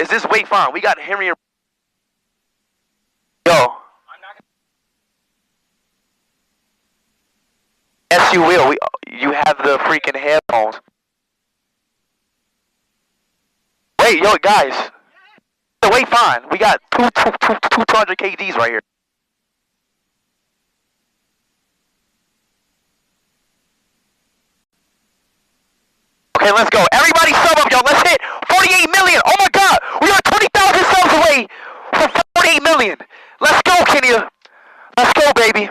Is this wait fine? We got Henry. Yo. Yes, you will. You have the freaking headphones. Wait, yo, guys. Wait, fine. We got 200 kgs right here. Okay, let's go. Everybody sub up, y'all. Let's hit 48 million. Oh my God, we are 20,000 subs away from 48 million. Let's go, Kenya. Let's go, baby.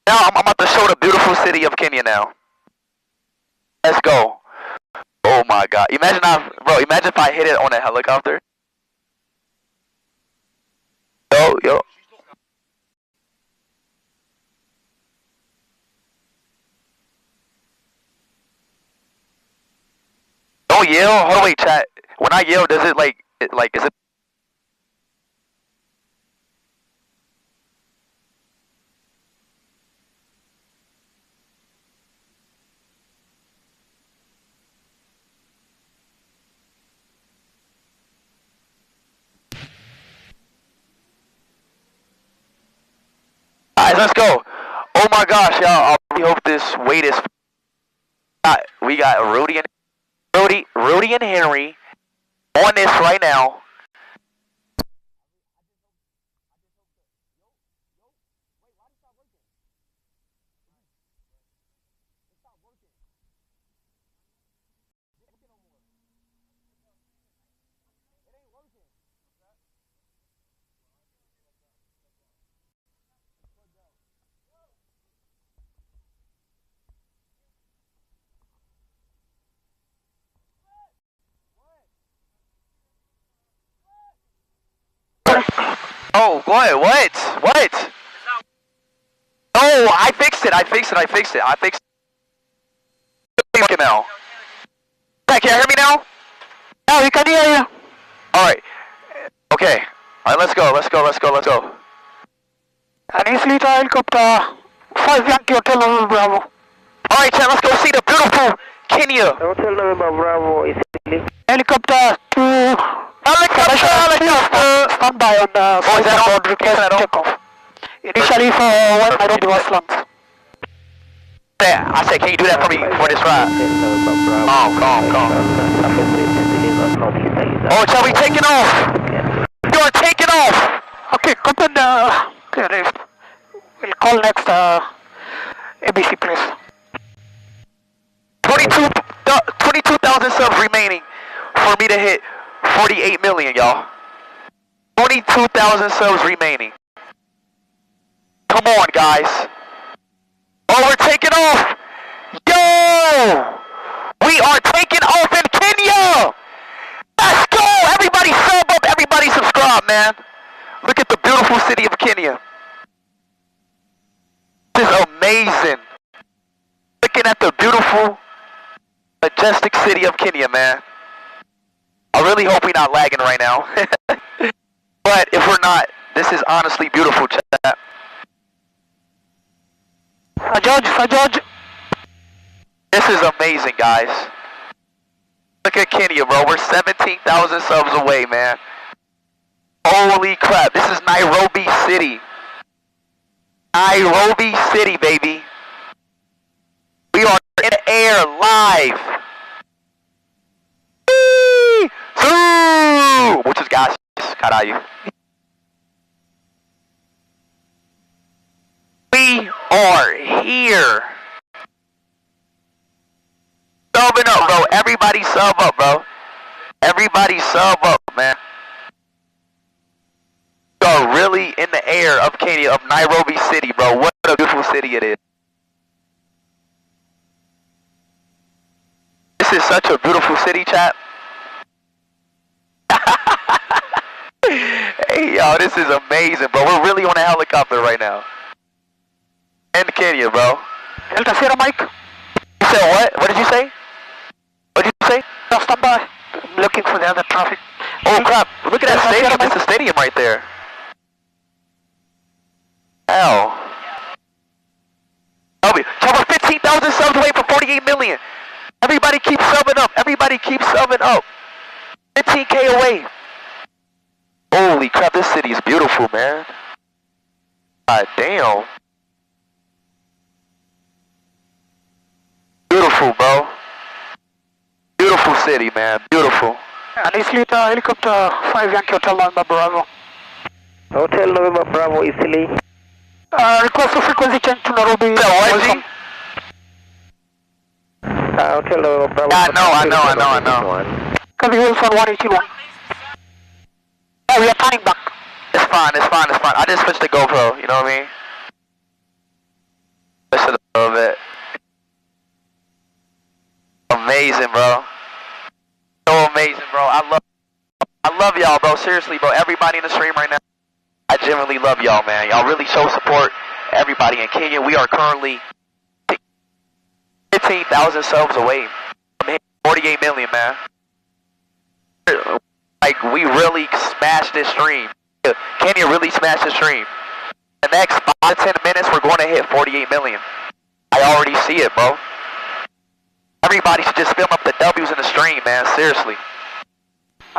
Now I'm about to show the beautiful city of Kenya now. Let's go. Oh my God. Imagine if I hit it on a helicopter. Yo. Don't yell. Hold on, wait, chat. When I yell, does it is it? Alright, let's go. Oh my gosh, y'all. I really hope this wait is. We got Rudy and Henry on this right now. Oh, what? Oh, I fixed it. Now. Can you hear me now? Yeah, we can hear you. Alright. Okay. Alright, let's go. And his little helicopter, 5 Yankee Hotel November Bravo. Alright, chat, let's go see the beautiful Kenya. Hotel November Bravo is Helicopter to... Helicopter! Stand by on the board request takeoff. Initially for when Nairobi was launched. Yeah, I said, can you do that for me for this ride? Calm. Oh, shall we taking off? You are taking off! Okay, come on, we'll call next ABC place. 22,000 subs remaining for me to hit 48 million, y'all. 22,000 subs remaining. Come on, guys. Oh, we're taking off. Yo! We are taking off in Kenya! Let's go! Everybody sub up, everybody subscribe, man. Look at the beautiful city of Kenya. This is amazing. Looking at the beautiful, majestic city of Kenya, man. I really hope we're not lagging right now. But if we're not, this is honestly beautiful, chat. George. This is amazing, guys. Look at Kenya, bro. We're 17,000 subs away, man. Holy crap. This is Nairobi City. Nairobi City, baby. We are in the air live. Muchos gracias, caralho. We are here. Subbing up, bro. Everybody sub up, bro. Everybody sub up, man. We are really in the air of Kenya, of Nairobi City, bro. What a beautiful city it is. This is such a beautiful city, chat. Hey, yo, this is amazing, bro. We're really on a helicopter right now. In Kenya, bro. Delta Sierra Mike. You said what? What did you say? What did you say? No, stand by. I'm looking for the other traffic. Oh, crap. Look at that stadium. It's a stadium right there. Ow. We're 15,000 subs away from 48 million. Everybody keep subbing up. 15K away. Holy crap, this city is beautiful, man. God damn. Beautiful, bro. Beautiful city, man. Beautiful. And it's lit helicopter 5 Yankee Hotel November Bravo. Hotel November Bravo, Italy. Request for frequency change to Nairobi. What, Hotel November Bravo. I know. Copy Wilson 181. Oh, we are turning back. It's fine. I just switched to GoPro, you know what I mean? Switched it a little bit. Amazing, bro. So amazing, bro. I love y'all, bro. Seriously, bro. Everybody in the stream right now, I genuinely love y'all, man. Y'all really show support. Everybody in Kenya, we are currently 15,000 subs away from hitting 48 million, man. Like, we really smashed this stream. Kenya really smashed the stream. The next 5 to 10 minutes, we're going to hit 48 million. I already see it, bro. Everybody should just film up the W's in the stream, man. Seriously.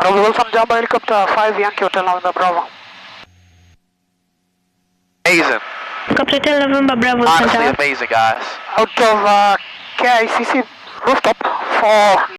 Wilson Jumbo helicopter 5 Yankee Hotel November Bravo. Amazing. Hotel November Bravo. Honestly amazing, guys. Out of KICC rooftop for